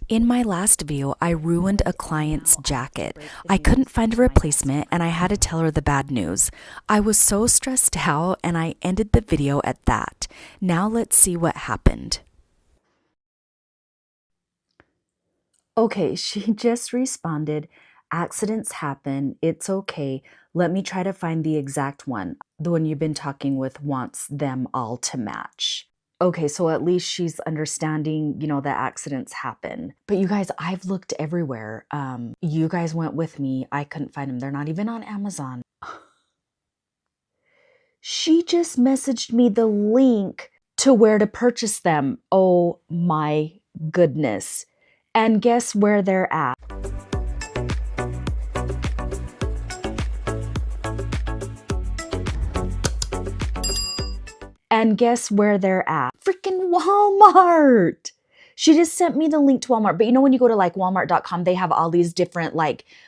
In my last video, I ruined a client's jacket. I couldn't find a replacement and I had to tell her the bad news. I was so stressed out and I ended the video at that. Now let's see what happened. Okay, she just responded, accidents happen, it's okay. Let me try to find the exact one. The one you've been talking with wants them all to match. Okay, so at least she's understanding, that accidents happen. But you guys, I've looked everywhere. You guys went with me. I couldn't find them. They're not even on Amazon. She just messaged me the link to where to purchase them. Oh my goodness. And guess where they're at? And guess where they're at? Freaking Walmart. She just sent me the link to Walmart. But when you go to like walmart.com, they have all these different,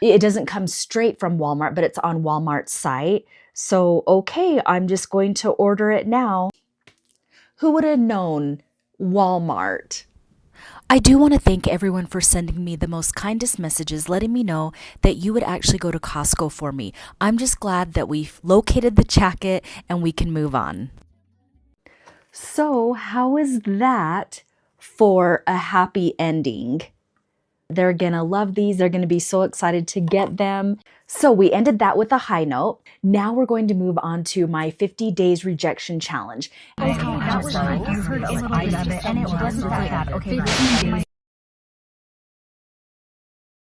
it doesn't come straight from Walmart, but it's on Walmart's site. So, okay, I'm just going to order it now. Who would have known Walmart? I do want to thank everyone for sending me the most kindest messages, letting me know that you would actually go to Costco for me. I'm just glad that we've located the jacket and we can move on. So how is that for a happy ending? They're gonna love these. They're gonna be so excited to get them. So we ended that with a high note. Now we're going to move on to my 50 days rejection challenge. Okay, that was like you heard a little bit of it, and it wasn't that bad. Okay, 15 days.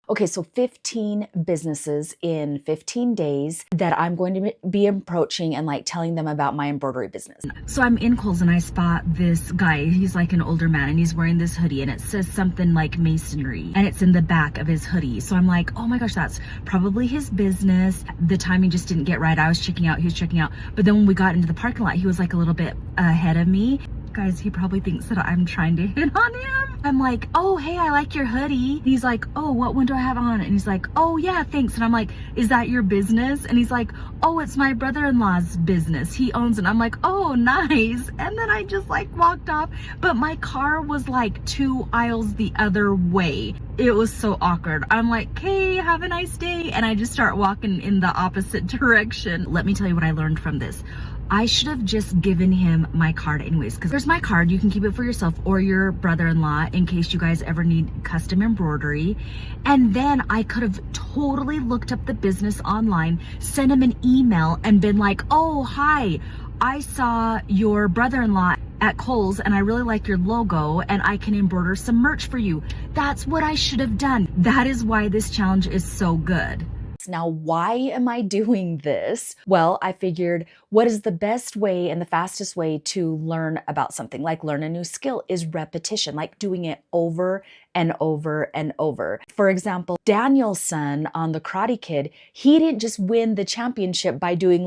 Okay, so 15 businesses in 15 days that I'm going to be approaching and telling them about my embroidery business. So I'm in Kohl's and I spot this guy. He's like an older man and he's wearing this hoodie and it says something like masonry and it's in the back of his hoodie. So I'm like, oh my gosh, that's probably his business. The timing just didn't get right. I was checking out, he was checking out. But then when we got into the parking lot, he was like a little bit ahead of me. Guys, he probably thinks that I'm trying to hit on him. I'm like, oh, hey, I like your hoodie. He's like, oh, what one do I have on? And he's like, oh yeah, thanks. And I'm like, is that your business? And he's like, oh, it's my brother-in-law's business. He owns it. And I'm like, oh, nice. And then I just walked off, but my car was 2 aisles the other way. It was so awkward. I'm like, hey, have a nice day. And I just start walking in the opposite direction. Let me tell you what I learned from this. I should have just given him my card anyways, because there's my card. You can keep it for yourself or your brother-in-law in case you guys ever need custom embroidery. And then I could have totally looked up the business online, sent him an email and been like, oh, hi, I saw your brother-in-law at Kohl's and I really like your logo and I can embroider some merch for you. That's what I should have done. That is why this challenge is so good. Now, why am I doing this? Well, I figured what is the best way and the fastest way to learn about something, learn a new skill, is repetition, doing it over and over and over. For example, Danielson on The Karate Kid, he didn't just win the championship by doing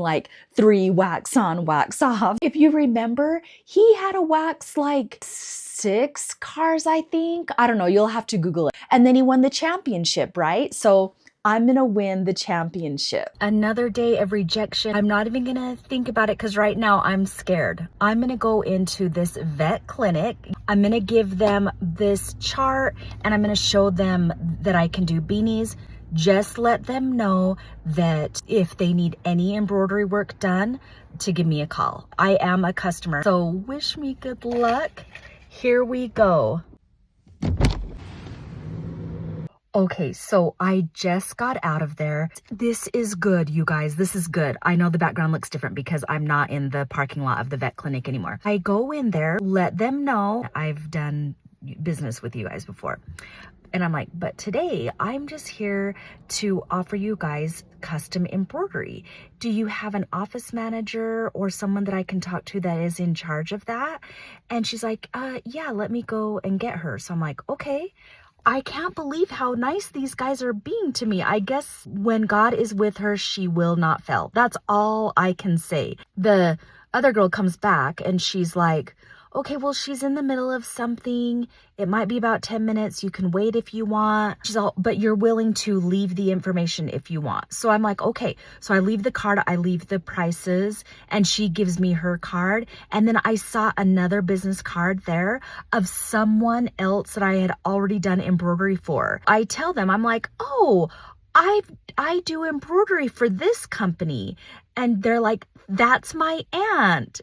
3 wax on, wax off. If you remember, he had to wax 6 cars, I think. I don't know, you'll have to Google it. And then he won the championship, right? So I'm gonna win the championship. Another day of rejection. I'm not even gonna think about it because right now I'm scared. I'm gonna go into this vet clinic. I'm gonna give them this chart and I'm gonna show them that I can do beanies. Just let them know that if they need any embroidery work done, to give me a call. I am a customer, so wish me good luck. Here we go. Okay, so I just got out of there. This is good, you guys. This is good. I know the background looks different because I'm not in the parking lot of the vet clinic anymore. I go in there, let them know I've done business with you guys before. And I'm like, but today I'm just here to offer you guys custom embroidery. Do you have an office manager or someone that I can talk to that is in charge of that? And she's like, yeah, let me go and get her. So I'm like, okay. I can't believe how nice these guys are being to me. I guess when God is with her, she will not fail. That's all I can say. The other girl comes back and she's like, okay, well, she's in the middle of something. It might be about 10 minutes. You can wait if you want. She's all, but you're willing to leave the information if you want. So I'm like, okay. So I leave the card, I leave the prices, and she gives me her card. And then I saw another business card there of someone else that I had already done embroidery for. I tell them, I'm like, oh, I do embroidery for this company. And they're like, that's my aunt.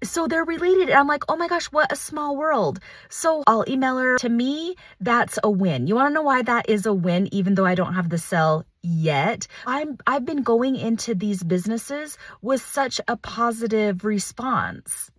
So they're related. And I'm like, oh my gosh, what a small world. So I'll email her. To me, that's a win. You want to know why that is a win, even though I don't have the sell yet? I've been going into these businesses with such a positive response.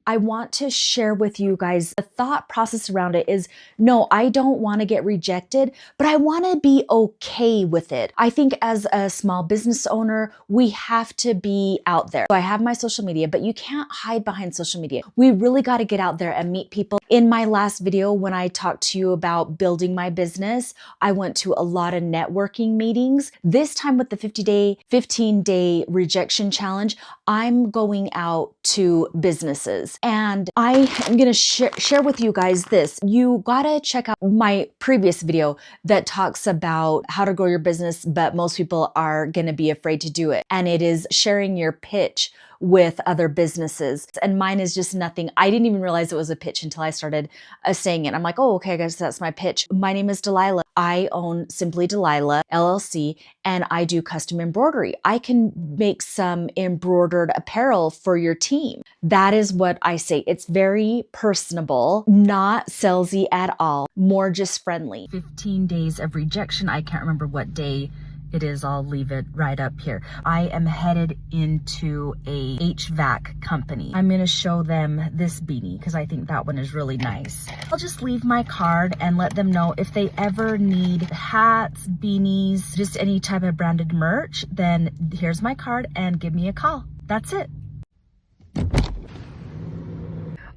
I want to share with you guys the thought process around it is, no, I don't want to get rejected, but I want to be okay with it. I think as a small business owner, we have to be out there. So I have my social media, but you can't hide behind social media. We really got to get out there and meet people. In my last video, when I talked to you about building my business, I went to a lot of networking meetings. This time with the 15-day rejection challenge, I'm going out to businesses. And I am going to share with you guys this. You got to check out my previous video that talks about how to grow your business, but most people are going to be afraid to do it. And it is sharing your pitch with other businesses. And mine is just nothing. I didn't even realize it was a pitch until I started saying it. I'm like, oh, okay, guys, that's my pitch. My name is Delilah. I own Simply Delilah LLC, and I do custom embroidery. I can make some embroidered apparel for your team. That is what I say. It's very personable, not salesy at all, more just friendly. 15 days of rejection. I can't remember what day it is. I'll leave it right up here. I am headed into a HVAC company. I'm going to show them this beanie because I think that one is really nice. I'll just leave my card and let them know if they ever need hats, beanies, just any type of branded merch, then here's my card and give me a call. That's it.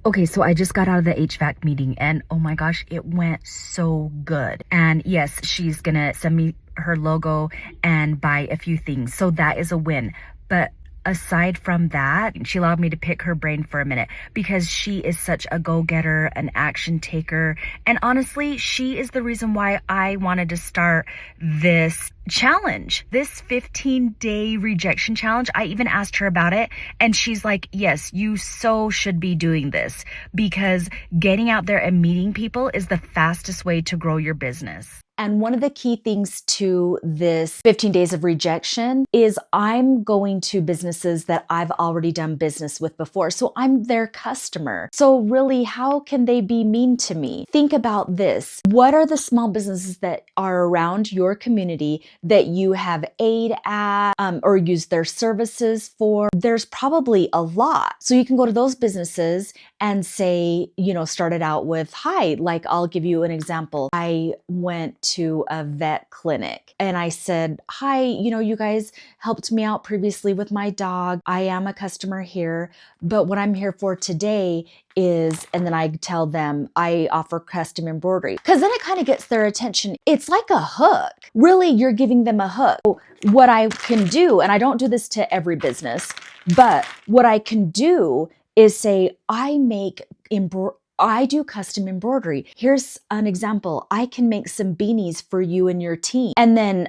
Okay, so I just got out of the HVAC meeting and oh my gosh, it went so good. And yes, she's gonna send me her logo and buy a few things. So that is a win. But aside from that, she allowed me to pick her brain for a minute because she is such a go-getter, an action taker. And honestly, she is the reason why I wanted to start this challenge, this 15-day rejection challenge. I even asked her about it and she's like, yes, you so should be doing this because getting out there and meeting people is the fastest way to grow your business. And one of the key things to this 15 days of rejection is I'm going to businesses that I've already done business with before. So I'm their customer. So really, how can they be mean to me? Think about this. What are the small businesses that are around your community that you have aid at or use their services for? There's probably a lot. So you can go to those businesses and say, start it out with, hi, like I'll give you an example. I went to a vet clinic and I said, hi, you guys helped me out previously with my dog. I am a customer here, but what I'm here for today is, and then I tell them I offer custom embroidery because then it kind of gets their attention. It's like a hook. Really, you're giving them a hook. What I can do, and I don't do this to every business, but what I can do is say, I do custom embroidery. Here's an example. I can make some beanies for you and your team. And then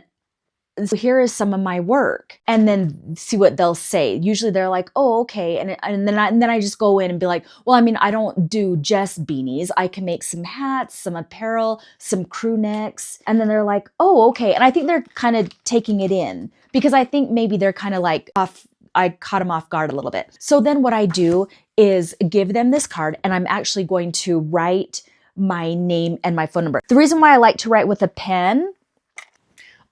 here is some of my work. And then see what they'll say. Usually they're like, oh, okay. And then I just go in and be like, well, I don't do just beanies. I can make some hats, some apparel, some crew necks. And then they're like, oh, okay. And I think they're kind of taking it in because I think maybe they're kind of like I caught them off guard a little bit. So then what I do is give them this card and I'm actually going to write my name and my phone number. The reason why I like to write with a pen,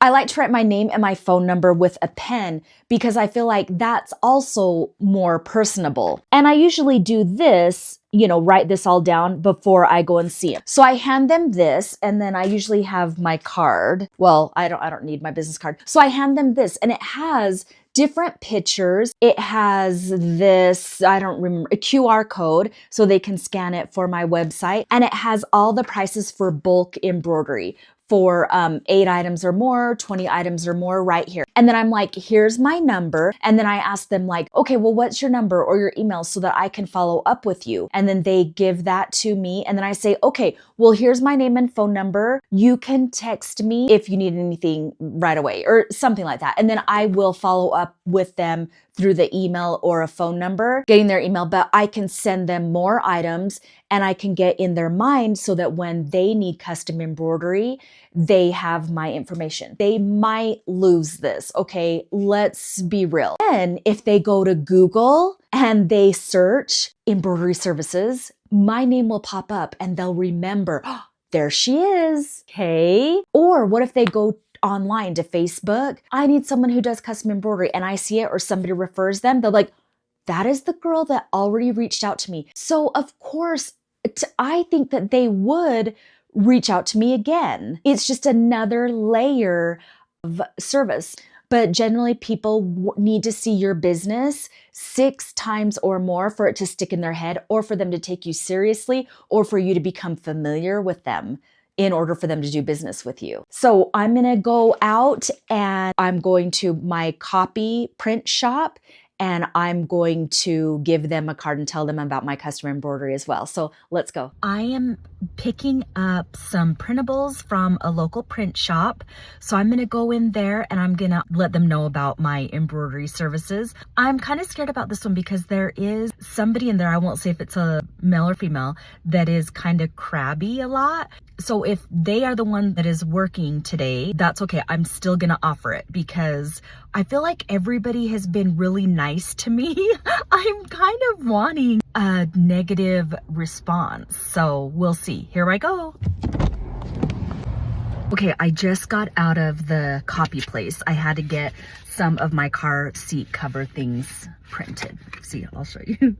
I like to write my name and my phone number with a pen because I feel like that's also more personable. And I usually do this, write this all down before I go and see them. So I hand them this and then I usually have my card. Well, I don't need my business card. So I hand them this and it has different pictures. It has this, I don't remember, a QR code so they can scan it for my website. And it has all the prices for bulk embroidery for 8 items or more, 20 items or more right here. And then I'm like, here's my number. And then I ask them like, okay, well, what's your number or your email so that I can follow up with you? And then they give that to me. And then I say, okay, well, here's my name and phone number. You can text me if you need anything right away or something like that. And then I will follow up with them through the email or a phone number, getting their email, but I can send them more items and I can get in their mind so that when they need custom embroidery, they have my information. They might lose this. Okay, let's be real. Then if they go to Google and they search embroidery services, my name will pop up and they'll remember, oh, there she is. Okay. Or what if they go online to Facebook? I need someone who does custom embroidery and I see it or somebody refers them. They're like, that is the girl that already reached out to me. So of course, I think that they would reach out to me again. It's just another layer of service. But generally, people need to see your business 6 times or more for it to stick in their head, or for them to take you seriously, or for you to become familiar with them in order for them to do business with you. So I'm going to go out and I'm going to my copy print shop and I'm going to give them a card and tell them about my custom embroidery as well. So let's go. I am picking up some printables from a local print shop. So I'm going to go in there and I'm going to let them know about my embroidery services. I'm kind of scared about this one because there is somebody in there, I won't say if it's a male or female, that is kind of crabby a lot. So if they are the one that is working today, that's okay. I'm still going to offer it because I feel like everybody has been really nice to me. I'm kind of wanting a negative response. So we'll see. Here I go. Okay, I just got out of the copy place. I had to get some of my car seat cover things printed. See, I'll show you.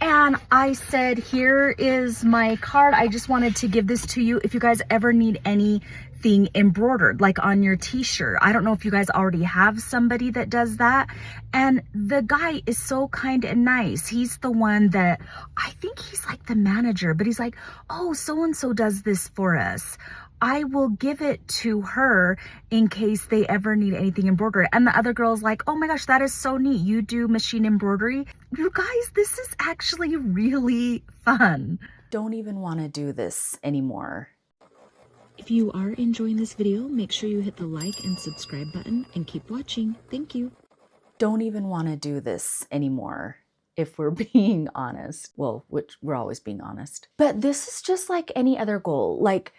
And I said, here is my card. I just wanted to give this to you if you guys ever need anything embroidered, like on your t-shirt. I don't know if you guys already have somebody that does that. And the guy is so kind and nice. He's the one that, I think he's like the manager, but he's like, oh, so-and-so does this for us. I will give it to her in case they ever need anything embroidered. And the other girl's like, oh my gosh, that is so neat. You do machine embroidery? You guys, this is actually really fun. Don't even want to do this anymore. If you are enjoying this video, make sure you hit the like and subscribe button and keep watching. Thank you. Don't even want to do this anymore. If we're being honest. Well, which we're always being honest. But this is just like any other goal. Like,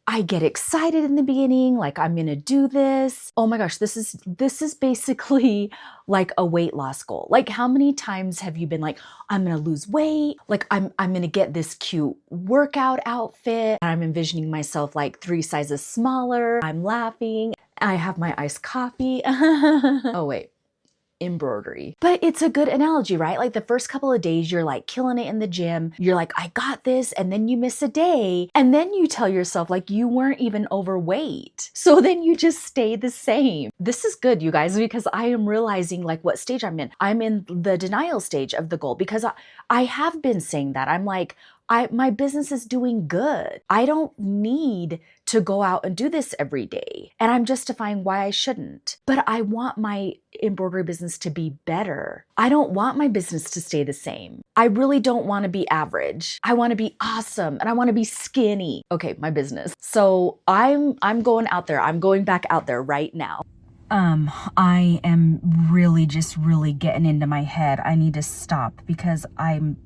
I get excited in the beginning, like I'm gonna do this. Oh my gosh, this is basically like a weight loss goal. Like how many times have you been like, I'm gonna lose weight, like I'm gonna get this cute workout outfit. I'm envisioning myself like 3 sizes smaller. I'm laughing. I have my iced coffee. Oh wait. Embroidery. But it's a good analogy, right? Like the first couple of days, you're like killing it in the gym. You're like, I got this. And then you miss a day. And then you tell yourself like you weren't even overweight. So then you just stay the same. This is good, you guys, because I am realizing like what stage I'm in. I'm in the denial stage of the goal because I have been saying that. I'm like, my business is doing good. I don't need to go out and do this every day. And I'm justifying why I shouldn't. But I want my embroidery business to be better. I don't want my business to stay the same. I really don't want to be average. I want to be awesome and I want to be skinny. Okay, my business. So I'm going out there. I'm going back out there right now. I am really getting into my head. I need to stop because I'm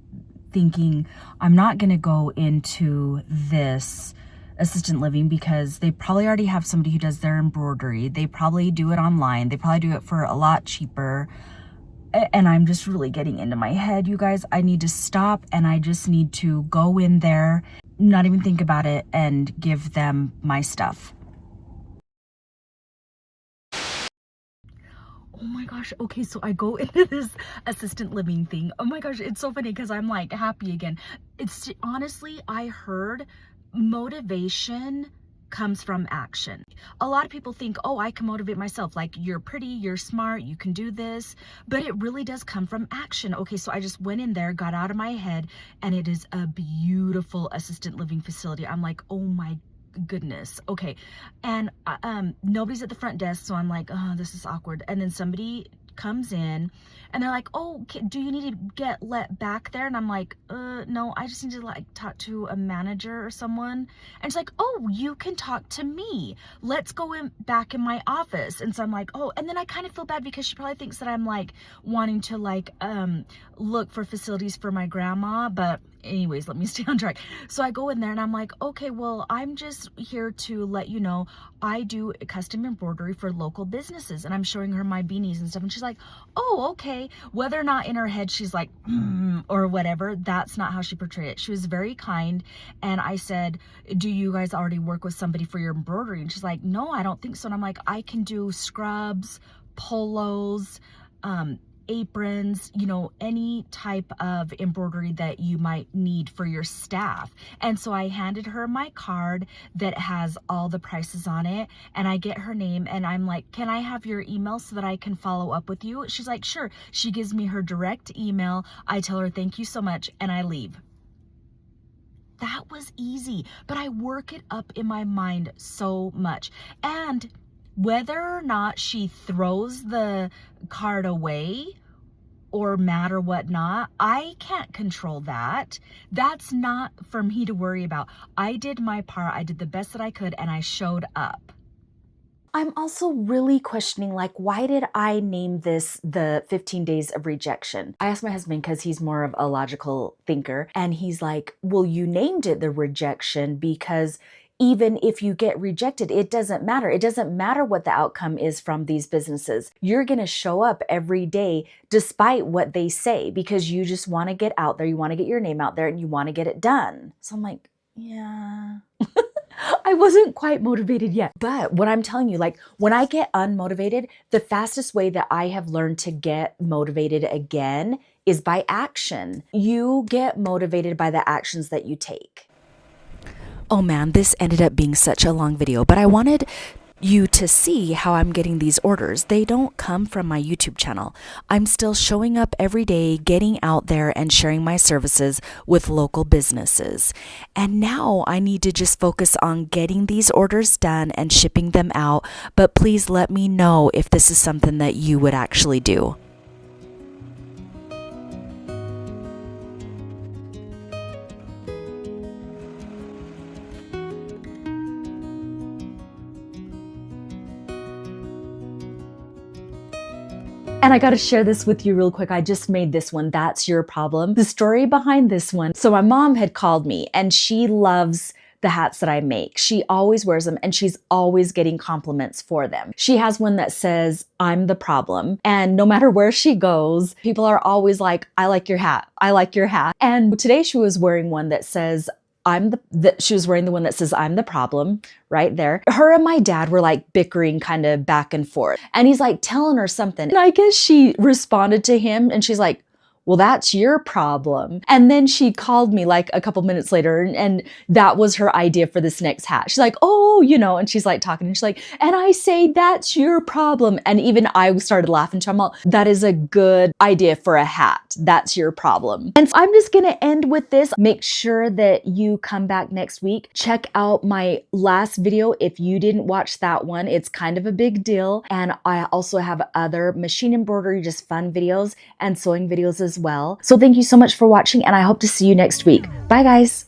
thinking I'm not going to go into this assistant living because they probably already have somebody who does their embroidery. They probably do it online. They probably do it for a lot cheaper. And I'm just really getting into my head, you guys. I need to stop and I just need to go in there, not even think about it, and give them my stuff. Oh my gosh. Okay, so I go into this assistant living thing. Oh my gosh, it's so funny because I'm like happy again. It's honestly, I heard motivation comes from action. A lot of people think, oh, I can motivate myself. Like, you're pretty, you're smart, you can do this. But it really does come from action. Okay, so I just went in there, got out of my head, and it is a beautiful assistant living facility. I'm like, oh my goodness. Okay. And nobody's at the front desk, so I'm like, oh, this is awkward. And then somebody comes in and they're like, oh, do you need to get let back there? And I'm like, no, I just need to like talk to a manager or someone. And it's like, oh, you can talk to me. Let's go back in my office. And so I'm like, oh, and then I kind of feel bad because she probably thinks that I'm like wanting to like look for facilities for my grandma. But anyways, let me stay on track. So I go in there and I'm like, okay, well, I'm just here to let you know I do custom embroidery for local businesses. And I'm showing her my beanies and stuff. And she's like, oh, okay. Whether or not in her head she's like, or whatever, that's not how she portrayed it. She was very kind. And I said, do you guys already work with somebody for your embroidery? And she's like, no, I don't think so. And I'm like, I can do scrubs, polos, aprons, you know, any type of embroidery that you might need for your staff. And so I handed her my card that has all the prices on it, and I get her name and I'm like, can I have your email so that I can follow up with you? She's like, sure. She gives me her direct email. I tell her thank you so much and I leave. That was easy, but I work it up in my mind so much. And whether or not she throws the card away or mad or whatnot, I can't control that. That's not for me to worry about. I did my part. I did the best that I could and I showed up. I'm also really questioning, like, why did I name this the 15 days of rejection? I asked my husband because he's more of a logical thinker. And he's like, well, you named it the rejection because even if you get rejected, it doesn't matter. It doesn't matter what the outcome is from these businesses. You're going to show up every day despite what they say because you just want to get out there. You want to get your name out there and you want to get it done. So I'm like, yeah. I wasn't quite motivated yet. But what I'm telling you, like when I get unmotivated, the fastest way that I have learned to get motivated again is by action. You get motivated by the actions that you take. Oh man, this ended up being such a long video, but I wanted you to see how I'm getting these orders. They don't come from my YouTube channel. I'm still showing up every day, getting out there and sharing my services with local businesses. And now I need to just focus on getting these orders done and shipping them out. But please let me know if this is something that you would actually do. And I got to share this with you real quick. I just made this one. That's your problem. The story behind this one. So my mom had called me and she loves the hats that I make. She always wears them and she's always getting compliments for them. She has one that says, I'm the problem. And no matter where she goes, people are always like, I like your hat. I like your hat. And today she was wearing one that says, she was wearing the one that says, I'm the problem right there. Her and my dad were like bickering kind of back and forth. And he's like telling her something. And I guess she responded to him and she's like, well, that's your problem. And then she called me like a couple minutes later and that was her idea for this next hat. She's like, oh, you know, and she's like talking and she's like, and I say, that's your problem. And even I started laughing. So I'm like, that is a good idea for a hat. That's your problem. And so I'm just going to end with this. Make sure that you come back next week. Check out my last video. If you didn't watch that one, it's kind of a big deal. And I also have other machine embroidery, just fun videos and sewing videos as well. So thank you so much for watching and I hope to see you next week. Bye guys.